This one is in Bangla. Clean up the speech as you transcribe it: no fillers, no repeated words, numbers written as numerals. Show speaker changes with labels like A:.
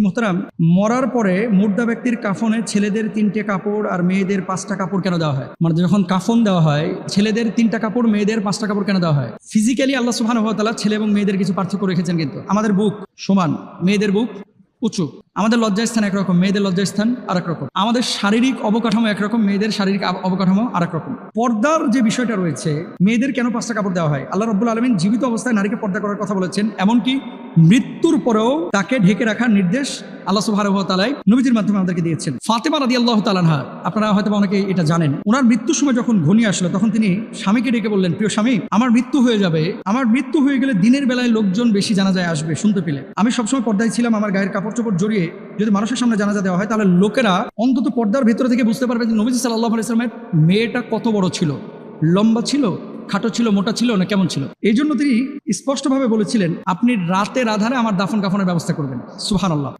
A: মুহতারাম, মরার পরে মুর্দা ব্যক্তির কাফনে ছেলেদের 3টে কাপড় আর মেয়েদের 5টা কাপড় কেন দেওয়া হয়? মানে যখন কাফন দেওয়া হয় ছেলেদের 3টা কাপড়, মেয়েদের 5টা কাপড় কেন দেওয়া হয়? ফিজিক্যালি আল্লাহ সুবহানাহু ওয়া তাআলা ছেলে এবং মেয়েদের কিছু পার্থক্য রেখেছেন, কিন্তু আমাদের বুক সমান, মেয়েদের বুক উঁচু। আমাদের লজ্জাস্থান একরকম, মেয়েদের লজ্জাস্থান আরেক রকম। আমাদের শারীরিক অবকাঠামো একরকম, মেয়েদের শারীরিক অবকাঠামো আরেক রকম। পর্দার যে বিষয়টা রয়েছে, মেয়েদের কেন 5টা কাপড় দেওয়া হয়? আল্লাহ রাব্বুল আলামিন জীবিত অবস্থায় নারীকে পর্দা করার কথা বলেছেন, এমনকি মৃত্যুর পরেও তাকে ঢেকে রাখার নির্দেশ আল্লাহ সুবহানাহু ওয়া তাআলা নবীজির মাধ্যমে আমাদেরকে দিয়েছেন। ফাতেমা রাদিয়াল্লাহু তাআলা আনহা, আপনারা হয়তো অনেকে এটা জানেন, ওনার মৃত্যুর সময় যখন ঘনিয়ে আসলো তখন তিনি স্বামীকে ডেকে বললেন, প্রিয় স্বামী, আমার মৃত্যু হয়ে যাবে, আমার মৃত্যু হয়ে গেলে দিনের বেলায় লোকজন বেশি জানাজায় আসবে শুনতে পেলে। আমি সবসময় পর্দায় ছিলাম, আমার গায়ের কাপড় চোপড় জড়িয়ে যদি মানুষের সামনে জানাজা দেওয়া হয় তাহলে লোকেরা অন্তত পর্দার ভেতরে থেকে বুঝতে পারবে যে নবীজি সাল্লাল্লাহু আলাইহি ওয়াসাল্লামের মেয়েটা কত বড় ছিল, লম্বা ছিল, খাটো ছিল, মোটা ছিল না কেমন ছিল। এই জন্য তিনি স্পষ্টভাবে বলেছিলেন, আপনি রাতের আধারে আমার দাফন কাফনের ব্যবস্থা করবেন। সুবহানাল্লাহ।